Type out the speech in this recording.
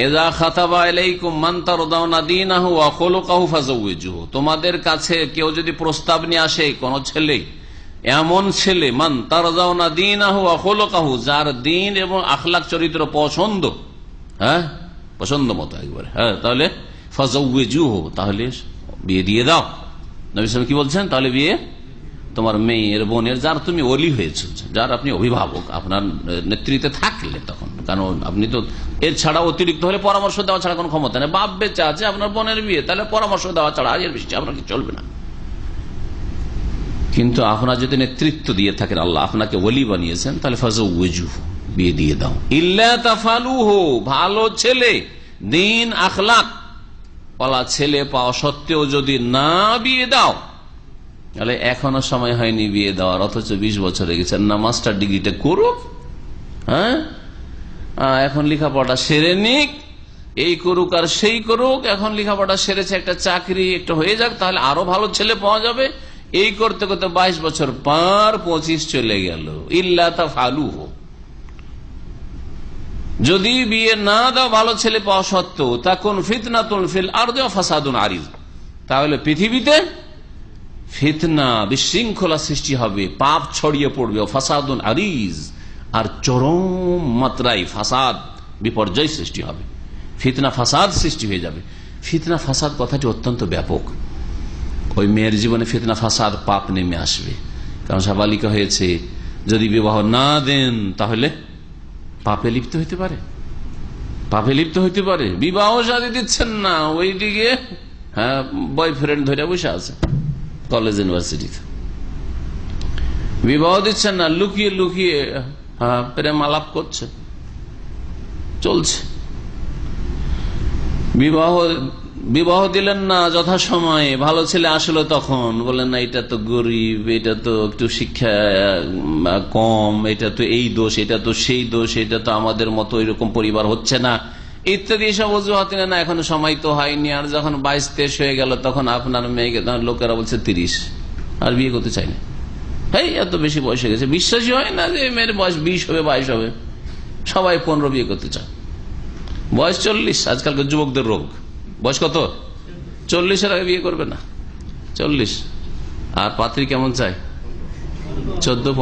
ইযা খাতাবা আলাইকুম মান তারদাউনা দীনাহু ওয়া খুলুকাহু ফাযাওয়িজুহু, তোমাদের কাছে কেউ যদি প্রস্তাব নিয়ে আসে কোন ছেলে, এমন ছেলে মান তারদাউনা দীনাহু ওয়া খুলুকাহু, যার দ্বীন এবং আখলাক চরিত্র পছন্দ, হ্যাঁ পছন্দ মতো একবারে, হ্যাঁ, তাহলে ফাযাওয়িজুহু, তাহলে বিয়ে দিয়ে দাও। নবী সাল্লাল্লাহু আলাইহি ওয়াসাল্লাম কি বলছেন? তাহলে বিয়ে তোমার মেয়ের বোনের, যার তুমি ওলি হয়েছে, যার আপনি অভিভাবক, আপনার নেতৃত্বে থাকলে তখন, কারণ আপনি তো এর ছাড়া অতিরিক্ত হলে পরামর্শ দেওয়া ছাড়া কোনো ক্ষমতা নেই। বাপ বেঁচে আছে, আপনার বোনের বিয়ে, তাহলে পরামর্শ দেওয়া ছাড়া এর বেশি আপনার কি চলবে না। কিন্তু আপনার যদি নেতৃত্ব দিয়ে থাকেন, আল্লাহ আপনাকে ওলি বানিয়েছেন, তাহলে ফাযাওয়িজুহু, বিয়ে দিয়ে দাও। ইল্লা তাফআলুহু, ভালো ছেলে, দ্বীন আখলাক ওয়ালা ছেলে পাওয়া সত্ত্বেও যদি না বিয়ে দাও, তাহলে এখনো সময় হয়নি বিয়ে দেওয়ার, অথচ 20 বছর হয়ে গেছে, না মাস্টার ডিগ্রিটা করুক, হ্যাঁ এখন লেখাপড়া সেরে নিক, এই করুক আর সেই করুক, এখন লেখাপড়া সেরেছে, একটা চাকরি একটা হয়ে যাক, তাহলে আরো ভালো ছেলে পাওয়া যাবে। এই করতে করতে 22 বছর পার, 25 চলে গেল। ইল্লা তাফআলুহু, যদি বিয়ে না দাও ভালো ছেলে পাওয়া সত্ত্বেও, তাকুন ফিতনাতুন ফিল আরদি ওয়া ফাসাদুন আরিজ, তাহলে পৃথিবীতে ফিতনা, বিশৃঙ্খলা সৃষ্টি হবে, পাপ ছড়িয়ে পড়বে, ফাসাদুন আরিজ, আর চরম মাত্রায় ফাসাদ, বিপর্যয় সৃষ্টি হবে, ফিতনা ফাসাদ সৃষ্টি হয়ে যাবে। ফিতনা ফাসাদ কথাটি অত্যন্ত ব্যাপক। ওই মেয়ের জীবনে ফিতনা ফাসাদ পাপ নেমে আসবে, কারণ সাবালিকা হয়েছে, যদি বিবাহ না দেন তাহলে পাপে লিপ্ত হইতে পারে, পাপে লিপ্ত হইতে পারে। বিবাহ শাদী দিচ্ছেন না, ওইদিকে হ্যাঁ বয়ফ্রেন্ড ধরে বসে আছে কলেজ ইউনিভার্সিটিতে, বিবাহ দিচ্ছেন না, লুকিয়ে লুকিয়ে প্রেম আলাপ করছে, চলছে। বিবাহ দিলেন না যথাসময়ে, ভালো ছেলে আসলো তখন বলেন না এটা তো গরিব, এটা তো একটু শিক্ষা কম, এটা তো এই দোষ, এটা তো সেই দোষ, এটা তো আমাদের মতো এরকম পরিবার হচ্ছে না, ইত্যাদি এসব অজুহাত না, এখনো সময় তো হয়নি। আর যখন 22-23 হয়ে গেল, তখন আপনার মেয়েকে লোকেরা বলছে 30, আর বিয়ে করতে চাই না, এই এত বেশি বয়স হয়ে গেছে, বিশ্বাসই হয় না যে মেয়ের বয়স 20 হবে 22 হবে, সবাই 15 বিয়ে করতে চায়, বয়স 40। আজকালকার যুবকদের রোগ, বয়স কত? 40-এর আগে বিয়ে করবে না, 40। আর পাত্রী কেমন চাই? 14